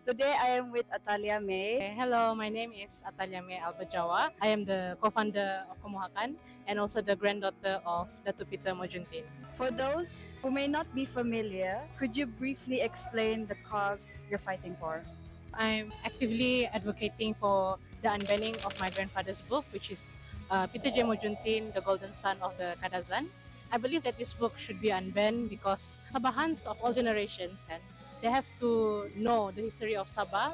Today I am with Atalia May. Hello, my name is Atalia May Albajawa. I am the co-founder of Kemuhakan and also the granddaughter of Datu Peter Mojuntin. For those who may not be familiar, could you briefly explain the cause you're fighting for? I'm actively advocating for the unbanning of my grandfather's book, which is Peter J. Mojuntin, the golden son of the Kadazan. I believe that this book should be unbanned because Sabahans of all generations, and they have to know the history of Sabah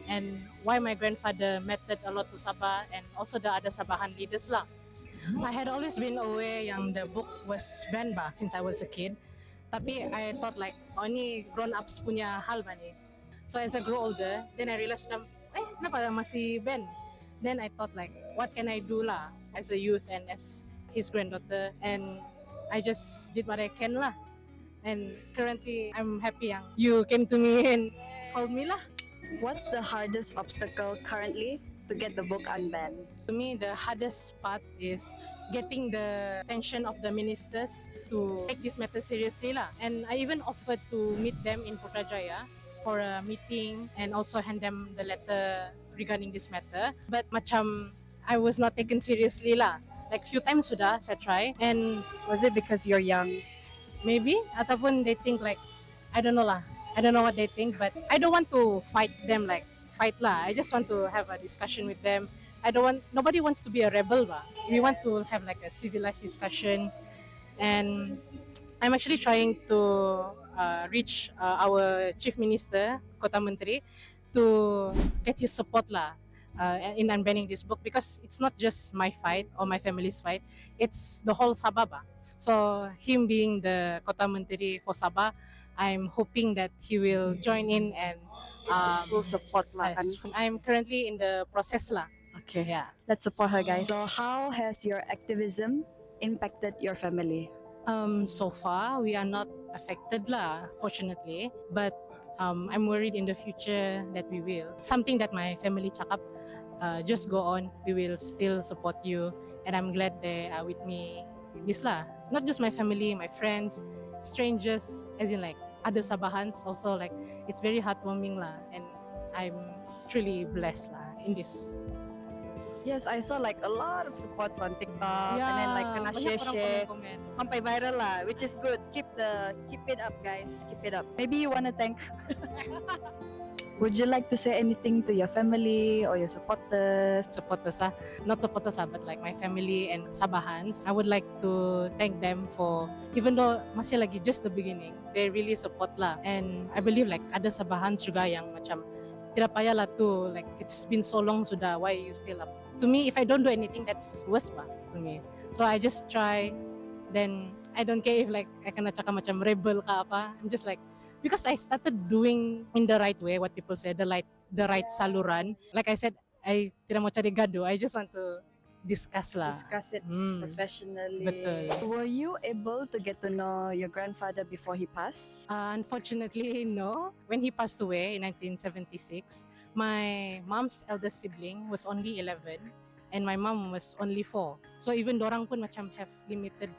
and why my grandfather mattered a lot to Sabah and also the other Sabahan leaders lah. I had always been aware yang the book was banned ba since I was a kid. Tapi I thought like, oh ni grown-ups punya hal ba ni. So as I grow older, then I realized macam, kenapa masih ban? Then I thought like, what can I do lah as a youth and as his granddaughter, and I just did what I can lah. And currently, I'm happy yang you came to me and called me lah. What's the hardest obstacle currently to get the book unbanned? To me, the hardest part is getting the attention of the ministers to take this matter seriously lah. And I even offered to meet them in Putrajaya for a meeting and also hand them the letter regarding this matter. But macam I was not taken seriously lah. Like few times sudah saya try, and Was it because you're young? maybe ataupun they think like, I don't know lah. I don't know what they think, but I don't want to fight them like fight lah. I just want to have a discussion with them. Nobody wants to be a rebel ba. We want to have like a civilized discussion, and I'm actually trying to reach our chief minister, Kota Menteri, to get his support lah in unbanning this book, because it's not just my fight or my family's fight, it's the whole Sabah ba. So him being the Kota Menteri for Sabah, I'm hoping that he will join in and It's full support lah kan? yes, I'm currently in the process lah. Okay. Yeah. Let's support her, guys. So how has your activism impacted your family? So far we are not affected lah, fortunately, but I'm worried in the future that we will. Something that my family cakap, just go on, we will still support you, and I'm glad they are with me in this lah. Not just my family, my friends, strangers, as in like other Sabahans also, like it's very heartwarming lah, and I'm truly blessed lah in this. Yes, I saw like a lot of supports on TikTok, and then like kena banyak orang share komen-komen. sampai viral lah, which is good. Keep it up, guys. Keep it up. Maybe you wanna thank. Would you like to say anything to your family or your supporters? Supporters not supporters but like my family and Sabahans. I would like to thank them for, even though masih lagi just the beginning, they really support lah. And I believe like ada Sabahans juga yang macam tidak payah lah tu, like it's been so long sudah, why you still up? To me, if I don't do anything, that's worse ba to me. So I just try, then I don't care if like I kena cakap macam rebel ke apa. I'm just like, because I started doing in the right way, what people say, the right saluran. Like I said, I tidak mau cari gaduh. I just want to discuss lah. Discuss it professionally. Betul. Were you able to get to know your grandfather before he passed? Unfortunately, no. When he passed away in 1976, my mom's eldest sibling was only 11 and my mom was only 4. So even dorang pun macam have limited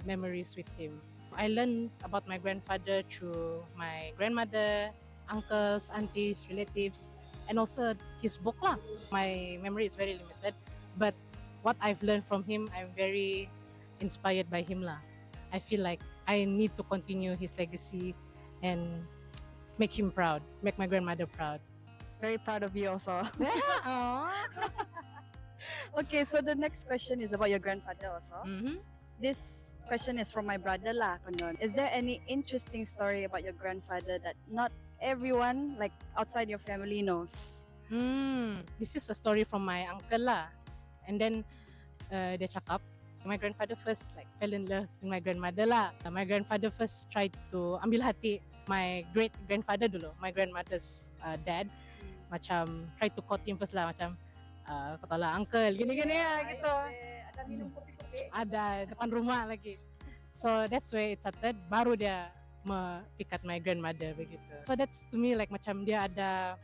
memories with him. I learned about my grandfather through my grandmother, uncles, aunties, relatives, and also his book lah. My memory is very limited, but what I've learned from him, I'm very inspired by him lah. I feel like I need to continue his legacy and make him proud, make my grandmother proud. Very proud of you also. Okay, so the next question is about your grandfather also. This question is from my brother lah, konon. Is there any interesting story about your grandfather that not everyone like outside your family knows? This is a story from my uncle lah. And then dia cakap, my grandfather first like fell in love with my grandmother lah. My grandfather first tried to ambil hati my great grandfather dulu, my grandmother's dad. Macam try to court him first lah, macam kau tahu lah uncle, gini-gini lah gitu. Ada minum kopi-kopi? Ada depan rumah lagi. So that's where it started. Baru dia pikat my grandmother begitu. So that's to me like macam dia ada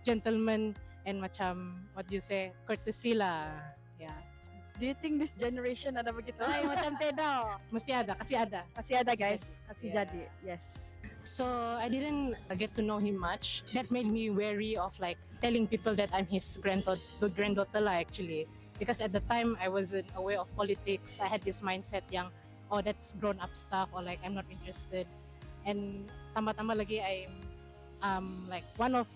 gentleman and macam what you say, courtesy lah. Yeah. Do you think this generation ada begitu? Ay, macam tidak. Mesti ada, kasi ada. Kasih ada guys, kasih Yeah. jadi. Yes. So I didn't get to know him much. That made me wary of like telling people that I'm his granddaughter lah actually. Because at the time I wasn't aware of politics. I had this mindset yang, oh, that's grown up stuff, or like I'm not interested. And tambah-tambah lagi I'm like one of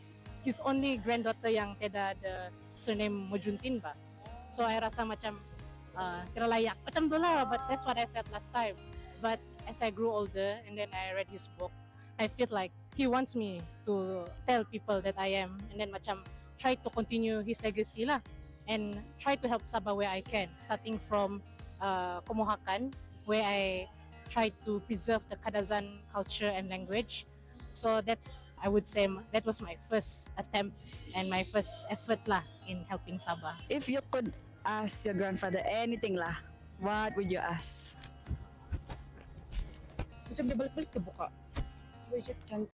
his only granddaughter yang teda the surname Mojuntin ba. So I rasa macam kira layak macam tu lah, but that's what I felt last time. But as I grew older and then I read his book, I feel like he wants me to tell people that I am, and then macam try to continue his legacy lah, and try to help Sabah where I can, starting from Komohakan, where I try to preserve the Kadazan culture and language. So that's, I would say, that was my first attempt and my first effort lah in helping Sabah. If you could ask your grandfather anything lah, what would you ask? Macam dia balik-balik ke buka?